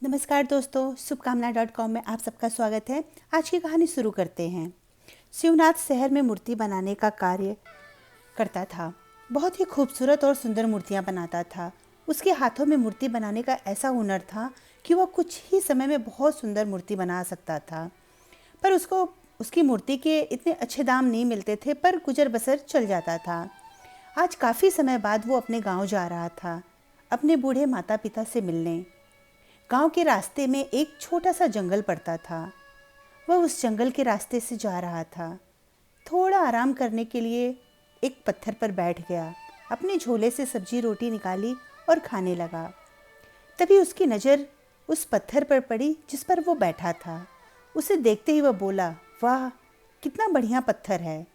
नमस्कार दोस्तों, शुभकामना.com में आप सबका स्वागत है। आज की कहानी शुरू करते हैं। शिवनाथ शहर में मूर्ति बनाने का कार्य करता था। बहुत ही खूबसूरत और सुंदर मूर्तियां बनाता था। उसके हाथों में मूर्ति बनाने का ऐसा हुनर था कि वह कुछ ही समय में बहुत सुंदर मूर्ति बना सकता था। पर उसको उसकी मूर्ति के इतने अच्छे दाम नहीं मिलते थे, पर गुजर बसर चल जाता था। आज काफ़ी समय बाद वो अपने गाँव जा रहा था, अपने बूढ़े माता पिता से मिलने। गांव के रास्ते में एक छोटा सा जंगल पड़ता था। वह उस जंगल के रास्ते से जा रहा था। थोड़ा आराम करने के लिए एक पत्थर पर बैठ गया, अपने झोले से सब्जी रोटी निकाली और खाने लगा। तभी उसकी नज़र उस पत्थर पर पड़ी जिस पर वो बैठा था। उसे देखते ही वह बोला, वाह, कितना बढ़िया पत्थर है,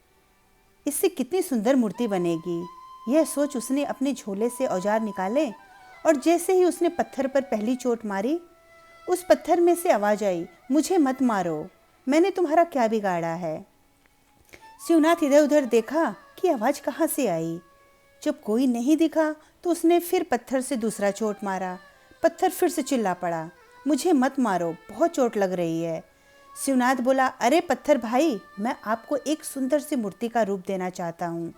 इससे कितनी सुंदर मूर्ति बनेगी। यह सोच उसने अपने झोले से औजार निकाले और जैसे ही उसने पत्थर पर पहली चोट मारी, उस पत्थर में से आवाज़ आई, मुझे मत मारो, मैंने तुम्हारा क्या बिगाड़ा है। शिवनाथ इधर उधर देखा कि आवाज़ कहाँ से आई। जब कोई नहीं दिखा तो उसने फिर पत्थर से दूसरा चोट मारा। पत्थर फिर से चिल्ला पड़ा, मुझे मत मारो, बहुत चोट लग रही है। शिवनाथ बोला, अरे पत्थर भाई, मैं आपको एक सुंदर सी मूर्ति का रूप देना चाहता हूँ।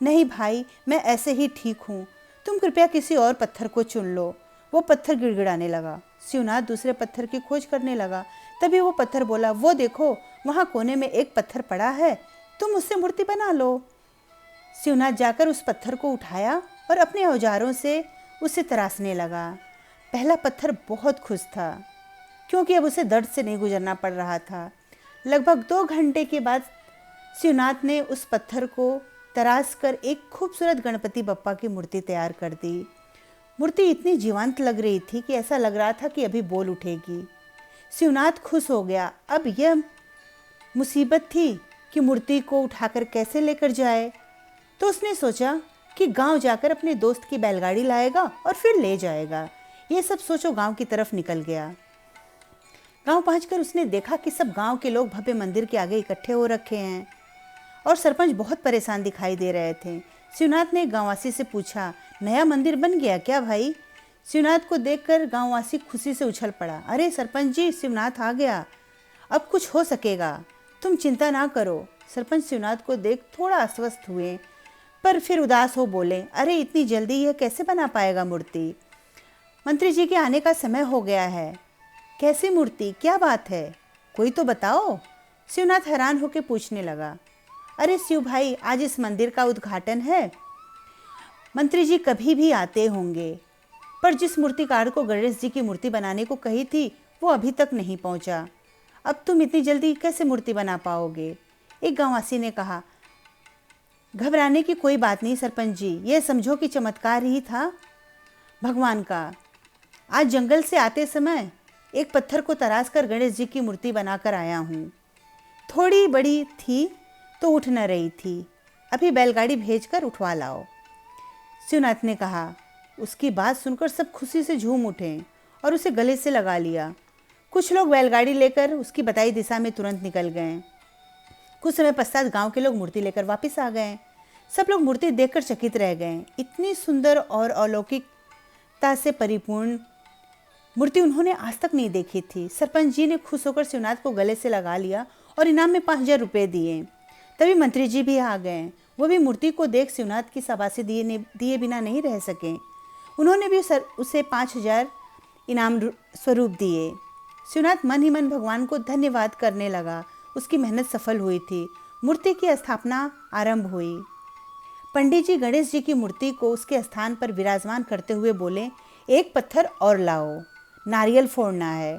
नहीं भाई, मैं ऐसे ही ठीक हूँ, तुम कृपया किसी और पत्थर को चुन लो। वो पत्थर गिड़गिड़ाने लगा। शिवनाथ दूसरे पत्थर की खोज करने लगा। तभी वो पत्थर बोला, वो देखो, वहाँ कोने में एक पत्थर पड़ा है, तुम उससे मूर्ति बना लो। शिवनाथ जाकर उस पत्थर को उठाया और अपने औजारों से उसे तराशने लगा। पहला पत्थर बहुत खुश था, क्योंकि अब उसे दर्द से नहीं गुजरना पड़ रहा था। लगभग 2 घंटे के बाद शिवनाथ ने उस पत्थर को तराश कर एक खूबसूरत गणपति बप्पा की मूर्ति तैयार कर दी। मूर्ति इतनी जीवंत लग रही थी कि ऐसा लग रहा था कि अभी बोल उठेगी। शिवनाथ खुश हो गया। अब यह मुसीबत थी कि मूर्ति को उठाकर कैसे लेकर जाए। तो उसने सोचा कि गांव जाकर अपने दोस्त की बैलगाड़ी लाएगा और फिर ले जाएगा। ये सब सोचो गांव की तरफ निकल गया। गांव पहुंचकर उसने देखा कि सब गांव के लोग भव्य मंदिर के आगे इकट्ठे हो रखे हैं और सरपंच बहुत परेशान दिखाई दे रहे थे। शिवनाथ ने गांववासी से पूछा, नया मंदिर बन गया क्या भाई? शिवनाथ को देखकर गांववासी खुशी से उछल पड़ा। अरे सरपंच जी, शिवनाथ आ गया, अब कुछ हो सकेगा, तुम चिंता ना करो। सरपंच शिवनाथ को देख थोड़ा अस्वस्थ हुए, पर फिर उदास हो बोले, अरे इतनी जल्दी यह कैसे बना पाएगा मूर्ति? मंत्री जी के आने का समय हो गया है। कैसी मूर्ति, क्या बात है, कोई तो बताओ। शिवनाथ हैरान होकर पूछने लगा, अरे शिव भाई, आज इस मंदिर का उद्घाटन है। मंत्री जी कभी भी आते होंगे, पर जिस मूर्तिकार को गणेश जी की मूर्ति बनाने को कही थी वो अभी तक नहीं पहुंचा। अब तुम इतनी जल्दी कैसे मूर्ति बना पाओगे? एक गांववासी ने कहा। घबराने की कोई बात नहीं सरपंच जी, ये समझो कि चमत्कार ही था भगवान का। आज जंगल से आते समय एक पत्थर को तराश कर गणेश जी की मूर्ति बनाकर आया हूँ। थोड़ी बड़ी थी तो उठ न रही थी, अभी बैलगाड़ी भेजकर उठवा लाओ। शिवनाथ ने कहा। उसकी बात सुनकर सब खुशी से झूम उठे और उसे गले से लगा लिया। कुछ लोग बैलगाड़ी लेकर उसकी बताई दिशा में तुरंत निकल गए। कुछ समय पश्चात गांव के लोग मूर्ति लेकर वापस आ गए। सब लोग मूर्ति देखकर चकित रह गए। इतनी सुंदर और अलौकिकता से परिपूर्ण मूर्ति उन्होंने आज तक नहीं देखी थी। सरपंच जी ने खुश होकर शिवनाथ को गले से लगा लिया और इनाम में 5,000 रुपये दिए। तभी मंत्री जी भी आ गए। वो भी मूर्ति को देख शिवनाथ की शाबाशी दिए बिना नहीं रह सके। उन्होंने भी उसे 5,000 इनाम स्वरूप दिए। शिवनाथ मन ही मन भगवान को धन्यवाद करने लगा। उसकी मेहनत सफल हुई थी। मूर्ति की स्थापना आरंभ हुई। पंडित जी गणेश जी की मूर्ति को उसके स्थान पर विराजमान करते हुए बोले, एक पत्थर और लाओ, नारियल फोड़ना है।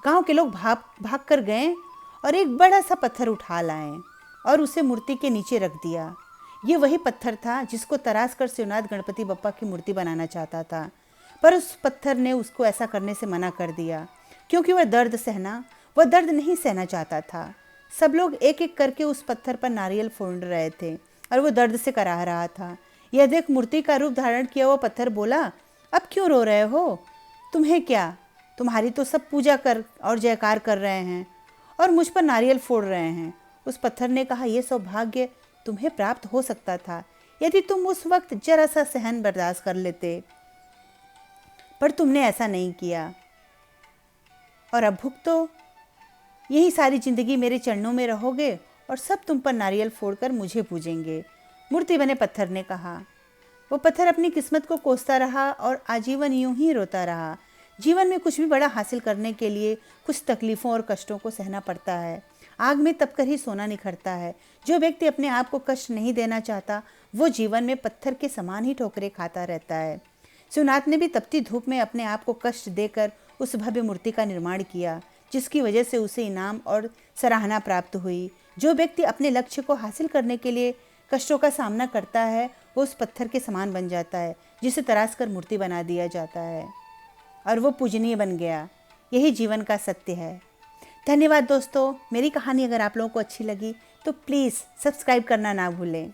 गांव के लोग भाग कर गए और एक बड़ा सा पत्थर उठा लाए और उसे मूर्ति के नीचे रख दिया। ये वही पत्थर था जिसको तराश कर शिवनाथ गणपति बप्पा की मूर्ति बनाना चाहता था, पर उस पत्थर ने उसको ऐसा करने से मना कर दिया, क्योंकि वह दर्द नहीं सहना चाहता था। सब लोग एक एक करके उस पत्थर पर नारियल फोड़ रहे थे और वो दर्द से कराह रहा था। यह देख मूर्ति का रूप धारण किया हुआ पत्थर बोला, अब क्यों रो रहे हो? तुम्हें क्या, तुम्हारी तो सब पूजा कर और जयकार कर रहे हैं और मुझ पर नारियल फोड़ रहे हैं। उस पत्थर ने कहा, यह सौभाग्य तुम्हें प्राप्त हो सकता था यदि तुम उस वक्त जरा सा सहन बर्दाश्त कर लेते, पर तुमने ऐसा नहीं किया। और अब भुगतो, यही सारी जिंदगी मेरे चरणों में रहोगे और सब तुम पर नारियल फोड़कर मुझे पूजेंगे, मूर्ति बने पत्थर ने कहा। वो पत्थर अपनी किस्मत को कोसता रहा और आजीवन यूं ही रोता रहा। जीवन में कुछ भी बड़ा हासिल करने के लिए कुछ तकलीफ़ों और कष्टों को सहना पड़ता है। आग में तपकर ही सोना निखरता है। जो व्यक्ति अपने आप को कष्ट नहीं देना चाहता, वो जीवन में पत्थर के समान ही ठोकरें खाता रहता है। शिवनाथ ने भी तपती धूप में अपने आप को कष्ट देकर उस भव्य मूर्ति का निर्माण किया, जिसकी वजह से उसे इनाम और सराहना प्राप्त हुई। जो व्यक्ति अपने लक्ष्य को हासिल करने के लिए कष्टों का सामना करता है, वो उस पत्थर के समान बन जाता है जिसे तराश कर मूर्ति बना दिया जाता है और वो पूजनीय बन गया। यही जीवन का सत्य है। धन्यवाद दोस्तों। मेरी कहानी अगर आप लोगों को अच्छी लगी तो प्लीज़ सब्सक्राइब करना ना भूलें।